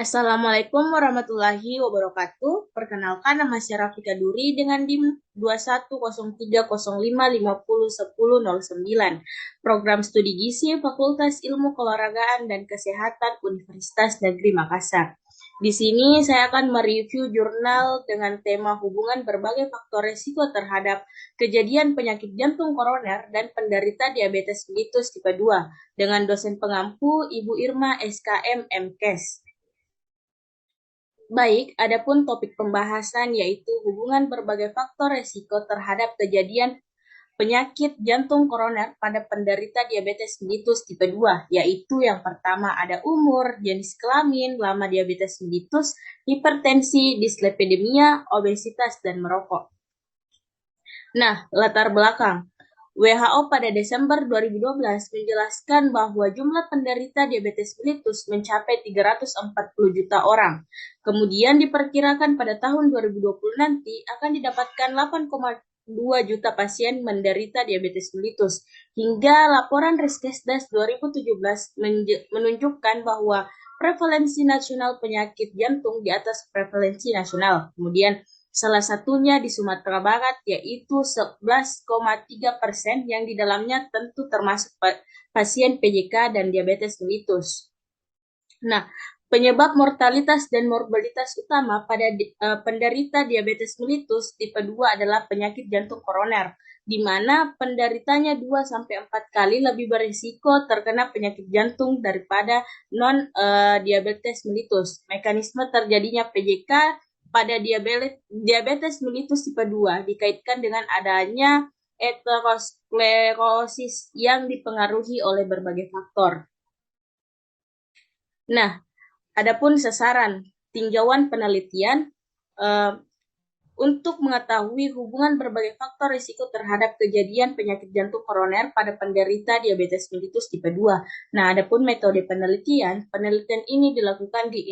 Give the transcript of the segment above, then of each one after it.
Assalamualaikum warahmatullahi wabarakatuh. Perkenalkan, nama saya Rafika Duri dengan NIM 210305501009. Program Studi Gizi Fakultas Ilmu Keolahragaan dan Kesehatan Universitas Negeri Makassar. Di sini saya akan mereview jurnal dengan tema hubungan berbagai faktor risiko terhadap kejadian penyakit jantung koroner dan penderita diabetes mellitus tipe 2 dengan dosen pengampu Ibu Irma SKM MKes. Baik, adapun topik pembahasan yaitu hubungan berbagai faktor risiko terhadap kejadian penyakit jantung koroner pada penderita diabetes mellitus tipe 2, yaitu yang pertama ada umur, jenis kelamin, lama diabetes mellitus, hipertensi, dislipidemia, obesitas, dan merokok. Nah, latar belakang. WHO pada Desember 2012 menjelaskan bahwa jumlah penderita diabetes mellitus mencapai 340 juta orang. Kemudian diperkirakan pada tahun 2020 nanti akan didapatkan 8,2 juta pasien menderita diabetes mellitus. Hingga laporan Riskesdas 2017 menunjukkan bahwa prevalensi nasional penyakit jantung di atas prevalensi nasional. Kemudian salah satunya di Sumatera Barat, yaitu 11,3% yang di dalamnya tentu termasuk pasien PJK dan diabetes mellitus. Nah, penyebab mortalitas dan morbiditas utama pada penderita diabetes mellitus tipe 2 adalah penyakit jantung koroner, di mana penderitanya 2-4 kali lebih berisiko terkena penyakit jantung daripada non-diabetes mellitus. Mekanisme terjadinya PJK pada diabetes mellitus tipe 2 dikaitkan dengan adanya aterosklerosis yang dipengaruhi oleh berbagai faktor. Nah, adapun sasaran tinjauan penelitian untuk mengetahui hubungan berbagai faktor risiko terhadap kejadian penyakit jantung koroner pada penderita diabetes mellitus tipe 2. Nah, adapun metode penelitian ini dilakukan di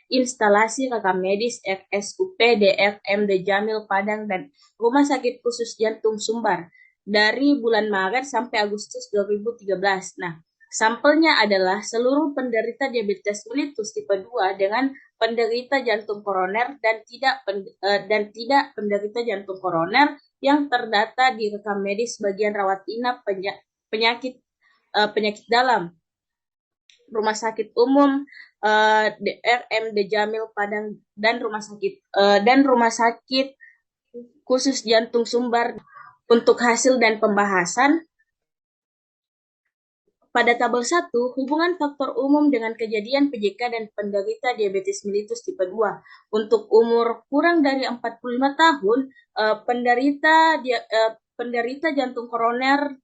instalasi rekam medis RSUP DRMD Jamil Padang dan Rumah Sakit Khusus Jantung Sumbar dari bulan Maret sampai Agustus 2013. Nah, sampelnya adalah seluruh penderita diabetes mellitus tipe 2 dengan penderita jantung koroner dan tidak penderita jantung koroner yang terdata di rekam medis bagian rawat inap penyakit dalam Rumah Sakit Umum DRMD Jamil Padang dan Rumah Sakit Khusus Jantung Sumbar. Untuk hasil dan pembahasan pada tabel 1, hubungan faktor umum dengan kejadian PJK dan penderita diabetes mellitus tipe 2. Untuk umur kurang dari 45 tahun, penderita jantung koroner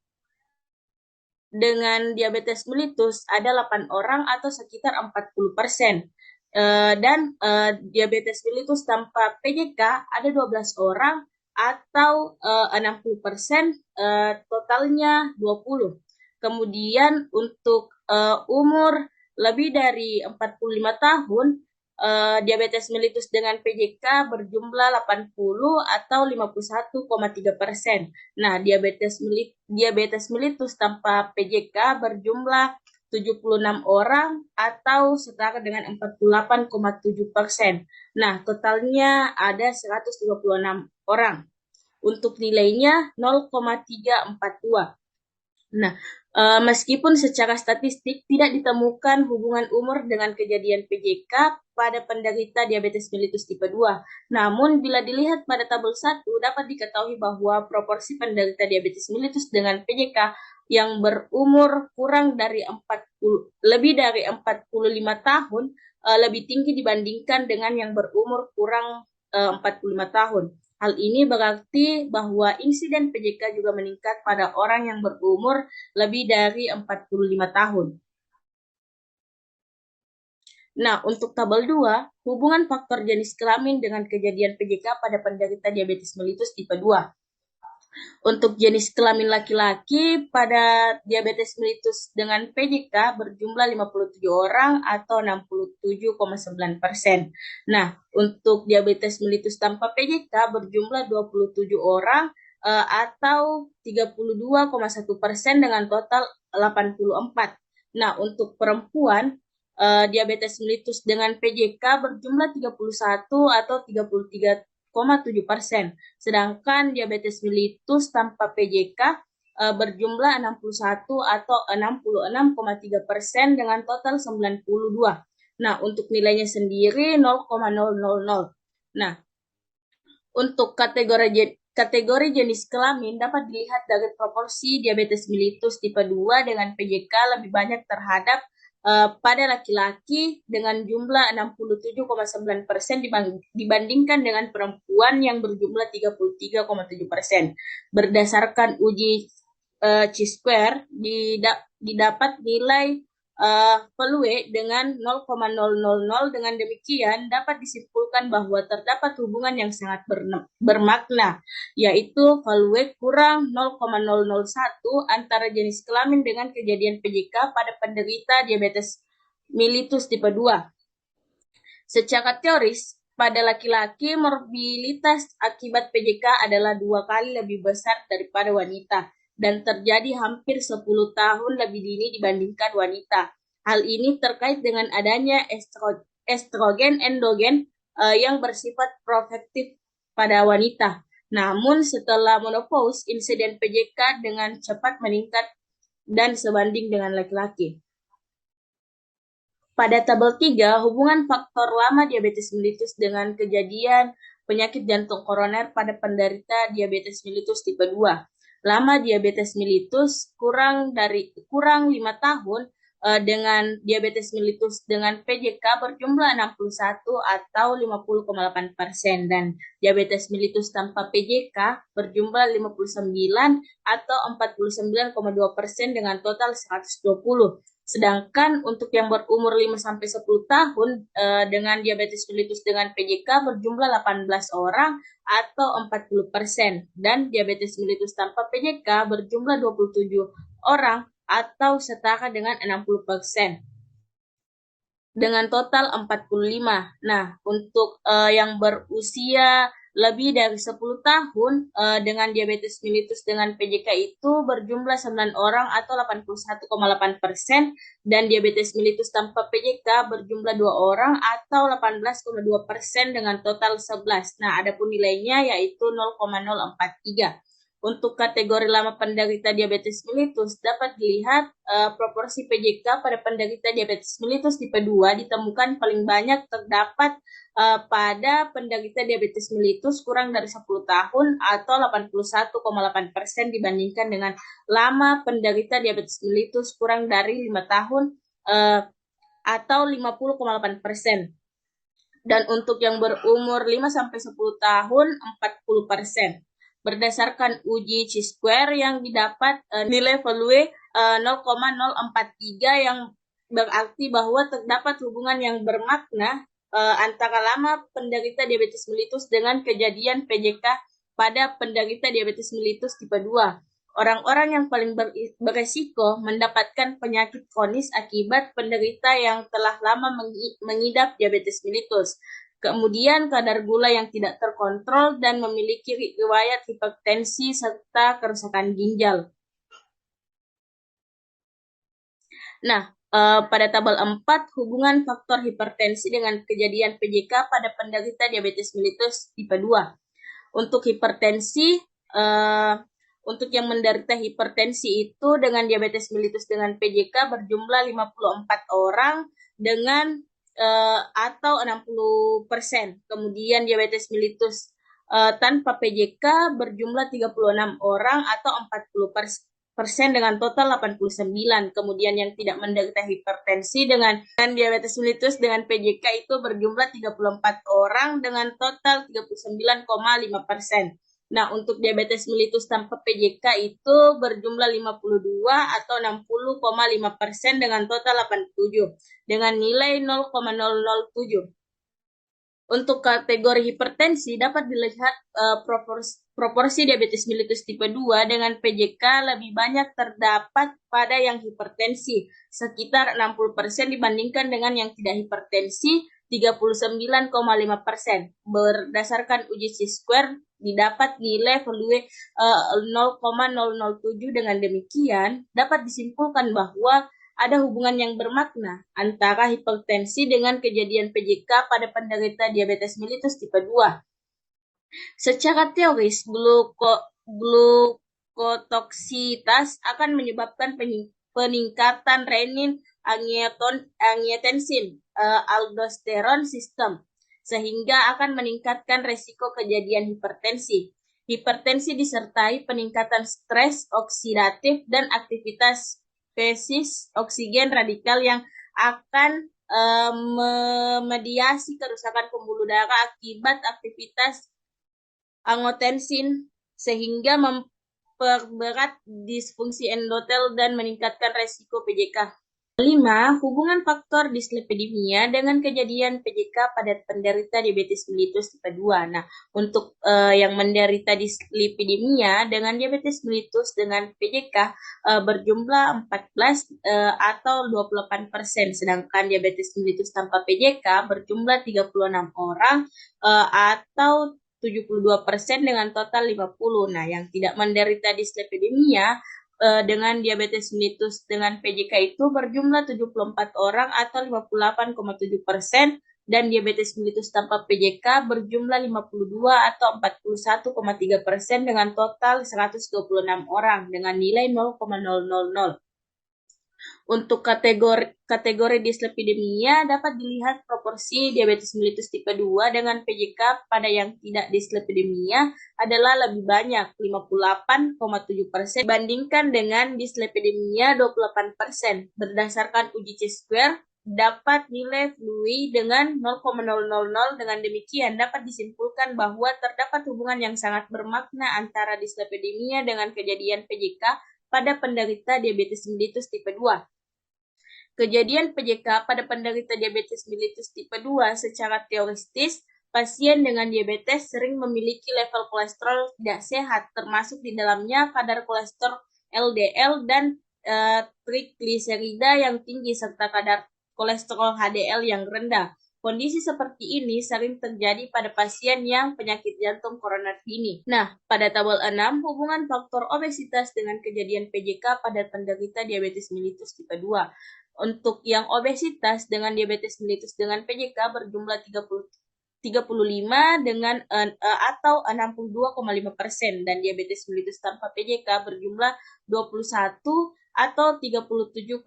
dengan diabetes mellitus ada 8 orang atau sekitar 40%. Dan diabetes mellitus tanpa PJK ada 12 orang atau 60%, totalnya 20. Kemudian untuk umur lebih dari 45 tahun, diabetes mellitus dengan PJK berjumlah 80 atau 51,3%. Nah, diabetes mellitus tanpa PJK berjumlah 76 orang atau setara dengan 48,7%. Nah, totalnya ada 126 orang. Untuk nilainya 0,342. Nah, meskipun secara statistik tidak ditemukan hubungan umur dengan kejadian PJK pada penderita diabetes mellitus tipe 2, namun bila dilihat pada tabel 1 dapat diketahui bahwa proporsi penderita diabetes mellitus dengan PJK yang berumur lebih dari 45 tahun lebih tinggi dibandingkan dengan yang berumur kurang 45 tahun. Hal ini berarti bahwa insiden PJK juga meningkat pada orang yang berumur lebih dari 45 tahun. Nah, untuk tabel 2, hubungan faktor jenis kelamin dengan kejadian PJK pada penderita diabetes mellitus tipe 2. Untuk jenis kelamin laki-laki pada diabetes mellitus dengan PJK berjumlah 57 orang atau 67,9%. Nah, untuk diabetes mellitus tanpa PJK berjumlah 27 orang atau 32,1% dengan total 84. Nah, untuk perempuan diabetes mellitus dengan PJK berjumlah 31 atau 33,7%. Sedangkan diabetes mellitus tanpa PJK berjumlah 61 atau 66,3% dengan total 92. Nah, untuk nilainya sendiri 0,000. Nah, untuk kategori jenis kelamin dapat dilihat dari proporsi diabetes mellitus tipe 2 dengan PJK lebih banyak terhadap pada laki-laki dengan jumlah 67,9% dibandingkan dengan perempuan yang berjumlah 33,7%. Berdasarkan uji Chi-square didapat nilai value dengan 0,000. Dengan demikian dapat disimpulkan bahwa terdapat hubungan yang sangat bermakna, yaitu value kurang 0,001 antara jenis kelamin dengan kejadian PJK pada penderita diabetes mellitus tipe 2. Secara teoris, pada laki-laki morbilitas akibat PJK adalah 2 kali lebih besar daripada wanita dan terjadi hampir 10 tahun lebih dini dibandingkan wanita. Hal ini terkait dengan adanya estrogen endogen yang bersifat protektif pada wanita. Namun setelah menopause, insiden PJK dengan cepat meningkat dan sebanding dengan laki-laki. Pada tabel 3, hubungan faktor lama diabetes mellitus dengan kejadian penyakit jantung koroner pada penderita diabetes mellitus tipe 2. Lama diabetes mellitus kurang 5 tahun dengan diabetes mellitus dengan PJK berjumlah 61 atau 50,8% dan diabetes mellitus tanpa PJK berjumlah 59 atau 49,2% dengan total 120. Sedangkan untuk yang berumur 5-10 tahun dengan diabetes mellitus dengan PJK berjumlah 18 orang atau 40%. Dan diabetes mellitus tanpa PJK berjumlah 27 orang atau setara dengan 60%. Dengan total 45. Nah, untuk yang berusia lebih dari 10 tahun dengan diabetes mellitus dengan PJK itu berjumlah 9 orang atau 81,8% dan diabetes mellitus tanpa PJK berjumlah 2 orang atau 18,2% dengan total 11. Nah, adapun nilainya yaitu 0,043. Untuk kategori lama penderita diabetes mellitus dapat dilihat proporsi PJK pada penderita diabetes mellitus tipe 2 ditemukan paling banyak terdapat pada penderita diabetes mellitus kurang dari 10 tahun atau 81,8% dibandingkan dengan lama penderita diabetes mellitus kurang dari 5 tahun atau 50,8%. Dan untuk yang berumur 5-10 tahun 40%. Berdasarkan uji Chi-square yang didapat nilai value 0,043 yang berarti bahwa terdapat hubungan yang bermakna antara lama penderita diabetes mellitus dengan kejadian PJK pada penderita diabetes mellitus tipe 2. Orang-orang yang paling beresiko mendapatkan penyakit kronis akibat penderita yang telah lama mengidap diabetes mellitus. Kemudian kadar gula yang tidak terkontrol dan memiliki riwayat hipertensi serta kerusakan ginjal. Nah, pada tabel 4, hubungan faktor hipertensi dengan kejadian PJK pada penderita diabetes mellitus tipe 2. Untuk hipertensi, untuk yang menderita hipertensi itu dengan diabetes mellitus dengan PJK berjumlah 54 orang dengan atau 60%. Kemudian diabetes mellitus tanpa PJK berjumlah 36 orang atau 40% dengan total 89. Kemudian yang tidak menderita hipertensi dengan diabetes mellitus dengan PJK itu berjumlah 34 orang dengan total 39,5%. Nah, untuk diabetes mellitus tanpa PJK itu berjumlah 52 atau 60,5% dengan total 87 dengan nilai 0,007. Untuk kategori hipertensi dapat dilihat proporsi diabetes mellitus tipe 2 dengan PJK lebih banyak terdapat pada yang hipertensi, sekitar 60% dibandingkan dengan yang tidak hipertensi, 39,5%. Berdasarkan uji Chi-square didapat nilai value 0,007. Dengan demikian dapat disimpulkan bahwa ada hubungan yang bermakna antara hipertensi dengan kejadian PJK pada penderita diabetes mellitus tipe 2. Secara teoris, glukotoksitas akan menyebabkan peningkatan renin, angiotensin, aldosteron sistem, sehingga akan meningkatkan resiko kejadian hipertensi. Hipertensi disertai peningkatan stres oksidatif dan aktivitas spesies oksigen radikal yang akan memediasi kerusakan pembuluh darah akibat aktivitas angiotensin sehingga memperberat disfungsi endotel dan meningkatkan resiko PJK. 5. Hubungan faktor dislipidemia dengan kejadian PJK pada penderita diabetes mellitus tipe 2. Nah, untuk yang menderita dislipidemia dengan diabetes mellitus dengan PJK berjumlah 14 atau 28%, sedangkan diabetes mellitus tanpa PJK berjumlah 36 orang atau 72% dengan total 50. Nah, yang tidak menderita dislipidemia dengan diabetes mellitus dengan PJK itu berjumlah 74 orang atau 58,7%, dan diabetes mellitus tanpa PJK berjumlah 52 atau 41,3% dengan total 126 orang dengan nilai 0,000. Untuk kategori dislipidemia dapat dilihat proporsi diabetes mellitus tipe 2 dengan PJK pada yang tidak dislipidemia adalah lebih banyak 58,7% dibandingkan dengan dislipidemia 28%. Berdasarkan uji C-square dapat nilai fluid dengan 0,000. Dengan demikian dapat disimpulkan bahwa terdapat hubungan yang sangat bermakna antara dislipidemia dengan kejadian PJK pada penderita diabetes mellitus tipe 2. Kejadian PJK pada penderita diabetes mellitus tipe 2 secara teoretis, pasien dengan diabetes sering memiliki level kolesterol tidak sehat, termasuk di dalamnya kadar kolesterol LDL dan trigliserida yang tinggi serta kadar kolesterol HDL yang rendah. Kondisi seperti ini sering terjadi pada pasien yang penyakit jantung koroner ini. Nah, pada tabel 6, hubungan faktor obesitas dengan kejadian PJK pada penderita diabetes mellitus tipe 2. Untuk yang obesitas dengan diabetes mellitus dengan PJK berjumlah 35 dengan atau 62,5%, dan diabetes mellitus tanpa PJK berjumlah 21 atau 37,5%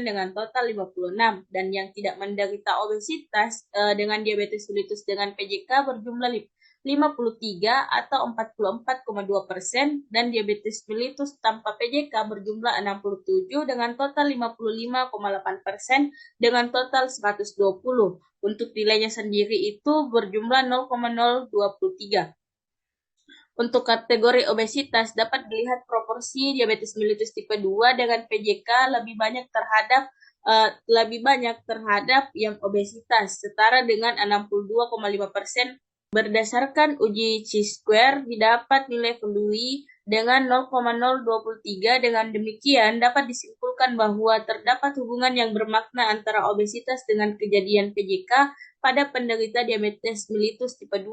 dengan total 56, dan yang tidak menderita obesitas dengan diabetes mellitus dengan PJK berjumlah 53 atau 44,2%, dan diabetes mellitus tanpa PJK berjumlah 67 dengan total 55,8% dengan total 120. Untuk nilainya sendiri itu berjumlah 0,023. Untuk kategori obesitas dapat dilihat proporsi diabetes mellitus tipe 2 dengan PJK lebih banyak terhadap yang obesitas, setara dengan 62,5%. Berdasarkan uji C-square didapat nilai fluid dengan 0,023. Dengan demikian dapat disimpulkan bahwa terdapat hubungan yang bermakna antara obesitas dengan kejadian PJK pada penderita diabetes mellitus tipe 2.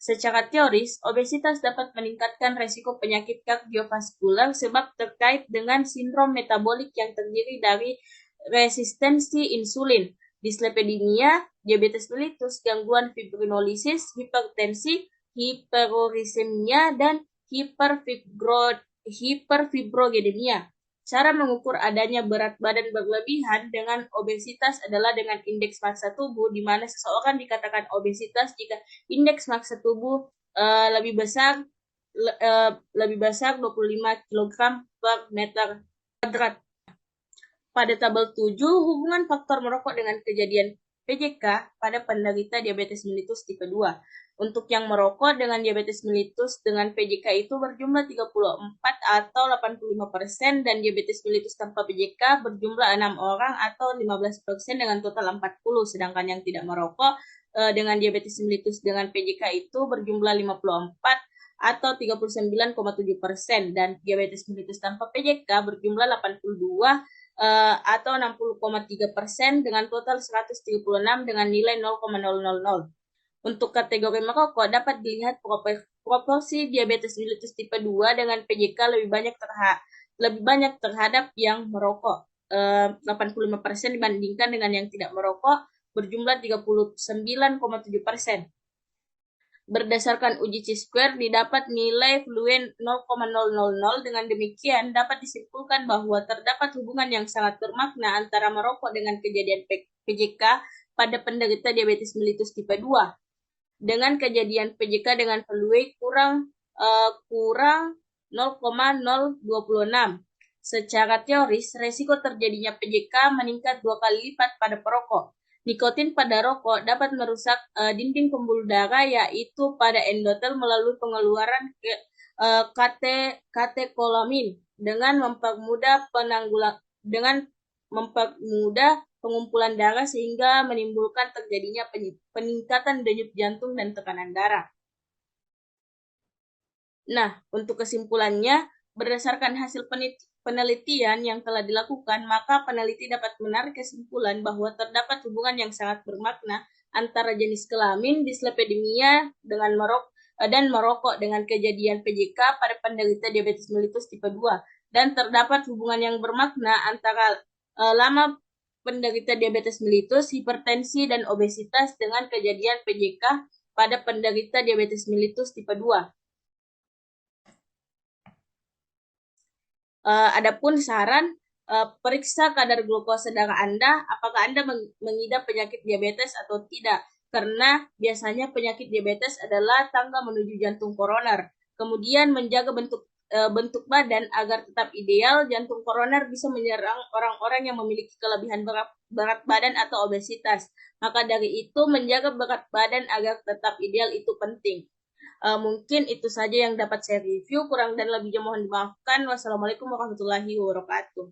Secara teoris, obesitas dapat meningkatkan resiko penyakit kardiovaskular sebab terkait dengan sindrom metabolik yang terdiri dari resistensi insulin, dislipidemia, diabetes mellitus, gangguan fibrinolisis, hipertensi, hiperurisemia, dan hiperfibrogedemia. Cara mengukur adanya berat badan berlebihan dengan obesitas adalah dengan indeks massa tubuh, di mana seseorang dikatakan obesitas jika indeks massa tubuh lebih besar 25 kg per meter kuadrat. Pada tabel 7, hubungan faktor merokok dengan kejadian PJK pada penderita diabetes mellitus tipe 2. Untuk yang merokok dengan diabetes mellitus dengan PJK itu berjumlah 34 atau 85%, dan diabetes mellitus tanpa PJK berjumlah 6 orang atau 15% dengan total 40. Sedangkan yang tidak merokok dengan diabetes mellitus dengan PJK itu berjumlah 54 atau 39,7%, dan diabetes mellitus tanpa PJK berjumlah 82 atau 60,3% dengan total 136 dengan nilai 0,000. Untuk kategori merokok dapat dilihat proporsi diabetes mellitus tipe 2 dengan PJK lebih banyak terhadap yang merokok. 85% dibandingkan dengan yang tidak merokok berjumlah 39,7%. Berdasarkan uji C-square didapat nilai fluent 0,000. Dengan demikian dapat disimpulkan bahwa terdapat hubungan yang sangat bermakna antara merokok dengan kejadian PJK pada penderita diabetes mellitus tipe 2. Dengan kejadian PJK dengan fluent kurang 0,026. Secara teoris, resiko terjadinya PJK meningkat 2 kali lipat pada perokok. Nikotin pada rokok dapat merusak dinding pembuluh darah, yaitu pada endotel melalui pengeluaran katekolamin dengan mempermudah pengumpulan darah sehingga menimbulkan terjadinya peningkatan denyut jantung dan tekanan darah. Nah, untuk kesimpulannya, berdasarkan hasil penelitian yang telah dilakukan, maka peneliti dapat menarik kesimpulan bahwa terdapat hubungan yang sangat bermakna antara jenis kelamin, dislipidemia dengan merokok dengan kejadian PJK pada penderita diabetes mellitus tipe 2, dan terdapat hubungan yang bermakna antara lama penderita diabetes mellitus, hipertensi, dan obesitas dengan kejadian PJK pada penderita diabetes mellitus tipe 2. Adapun saran, periksa kadar glukosa darah Anda, apakah Anda mengidap penyakit diabetes atau tidak, karena biasanya penyakit diabetes adalah tangga menuju jantung koroner. Kemudian menjaga bentuk badan agar tetap ideal. Jantung koroner bisa menyerang orang-orang yang memiliki kelebihan berat badan atau obesitas. Maka dari itu menjaga berat badan agar tetap ideal itu penting. Mungkin itu saja yang dapat saya review. Kurang dan lebihnya mohon dimaafkan. Wassalamualaikum warahmatullahi wabarakatuh.